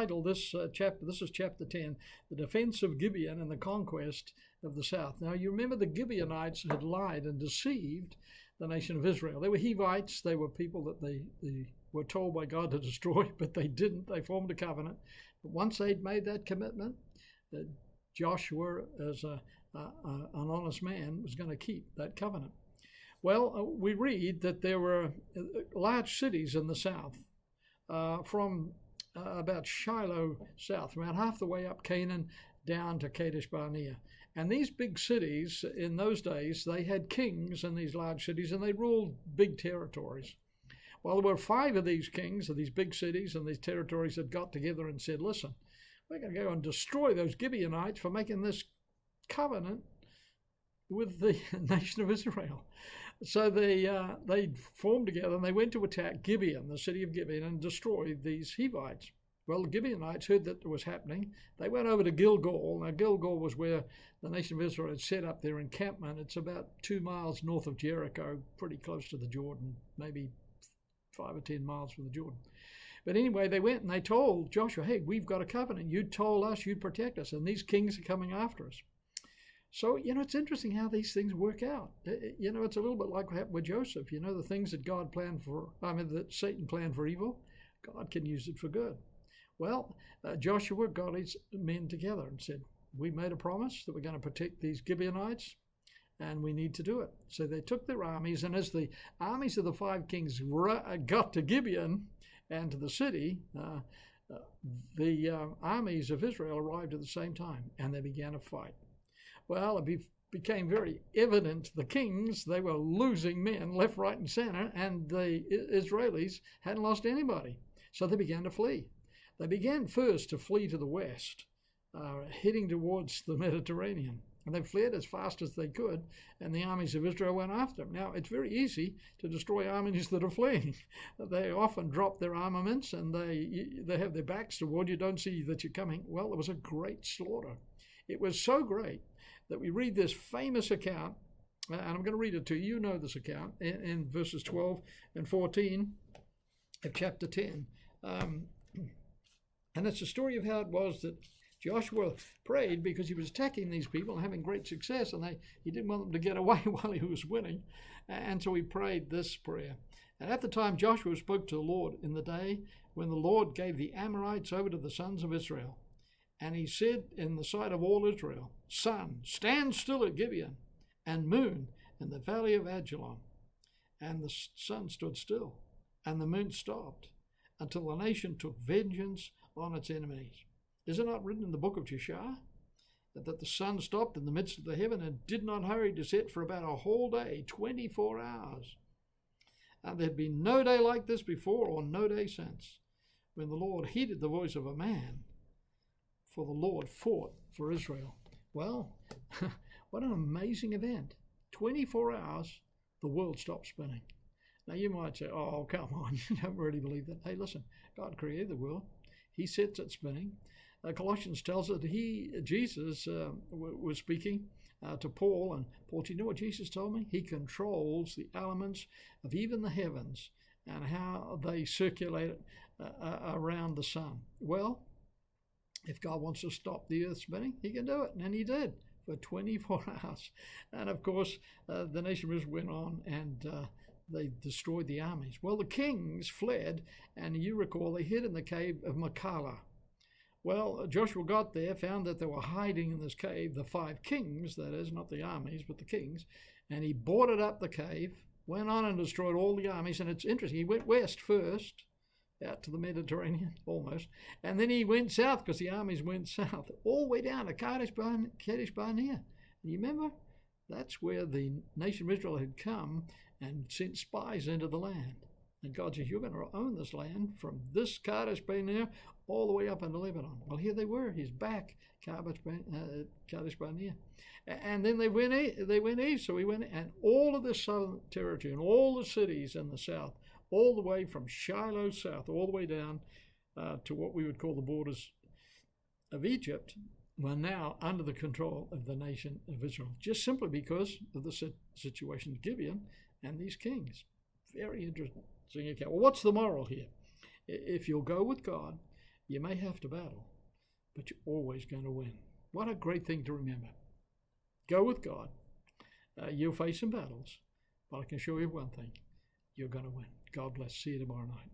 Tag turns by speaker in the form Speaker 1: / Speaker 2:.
Speaker 1: entitled this chapter, this is chapter 10, The Defense of Gibeon and the Conquest of the South. Now, you remember the Gibeonites had lied and deceived the nation of Israel. They were Hivites. They were people that they were told by God to destroy, but they didn't. They formed a covenant. But once they'd made that commitment, Joshua, as an honest man, was going to keep that covenant. Well, we read that there were large cities in the south, from about Shiloh south, about half the way up Canaan down to Kadesh Barnea. And these big cities, in those days, they had kings in these large cities, and they ruled big territories. Well, there were 5 of these kings of these big cities and these territories that got together and said, listen, we're going to go and destroy those Gibeonites for making this covenant with the nation of Israel. So they formed together and they went to attack Gibeon, the city of Gibeon, and destroy these Hivites. Well, the Gibeonites heard that it was happening. They went over to Gilgal. Now, Gilgal was where the nation of Israel had set up their encampment. It's about 2 miles north of Jericho, pretty close to the Jordan, maybe 5 or 10 miles from the Jordan. But anyway, they went and they told Joshua, hey, we've got a covenant. You told us you'd protect us, and these kings are coming after us. So, it's interesting how these things work out. It's a little bit like what happened with Joseph. The things that that Satan planned for evil, God can use it for good. Well, Joshua got his men together and said, we made a promise that we're going to protect these Gibeonites, and we need to do it. So they took their armies, and as the armies of the 5 kings got to Gibeon and to the city, the armies of Israel arrived at the same time, and they began a fight. Well, it became very evident to the kings they were losing men left, right, and center, and the Israelis hadn't lost anybody. So they began to flee. They began first to flee to the west, heading towards the Mediterranean. And they fled as fast as they could, and the armies of Israel went after them. Now, it's very easy to destroy armies that are fleeing. They often drop their armaments, and they have their backs toward you, don't see that you're coming. Well, it was a great slaughter. It was so great that we read this famous account, and I'm going to read it to you. You know this account, in verses 12 and 14 of chapter 10. And it's a story of how it was that Joshua prayed because he was attacking these people and having great success, and he didn't want them to get away while he was winning. And so he prayed this prayer. And at the time Joshua spoke to the Lord in the day when the Lord gave the Amorites over to the sons of Israel. And he said in the sight of all Israel, sun, stand still at Gibeon, and moon in the valley of Ajalon. And the sun stood still, and the moon stopped, until the nation took vengeance on its enemies. Is it not written in the book of Jeshua that the sun stopped in the midst of the heaven and did not hurry to set for about a whole day, 24 hours? And there had been no day like this before, or no day since, when the Lord heeded the voice of a man, for the Lord fought for Israel. Well, what an amazing event. 24 hours, the world stopped spinning. Now you might say, oh, come on, you don't really believe that. Hey, listen, God created the world. He sets it spinning. Colossians tells us that Jesus was speaking to Paul, and Paul, do you know what Jesus told me? He controls the elements of even the heavens and how they circulate around the sun. Well, if God wants to stop the earth spinning, he can do it, and he did for 24 hours. And of course, the nation of Israel went on and they destroyed the armies. Well, the kings fled, and you recall they hid in the cave of Machpelah. Well, Joshua got there, found that they were hiding in this cave, the 5 kings, that is, not the armies, but the kings, and he boarded up the cave, went on and destroyed all the armies. And it's interesting, he went west first, out to the Mediterranean, almost, and then he went south, because the armies went south, all the way down to Kadesh Barnea. And you remember, that's where the nation of Israel had come and sent spies into the land. And God says, you're going to own this land from this Kadesh Barnea all the way up into Lebanon. Well, here they were. He's back, Kadesh Barnea. And then they went east. So he went, and all of this southern territory and all the cities in the south, all the way from Shiloh south, all the way down to what we would call the borders of Egypt, were now under the control of the nation of Israel, just simply because of the situation of Gibeon and these kings. Very interesting account. Well, what's the moral here? If you'll go with God You may have to battle, but you're always going to win. What a great thing to remember. Go with God. You'll face some battles, but I can show you one thing. You're going to win. God bless. See you tomorrow night.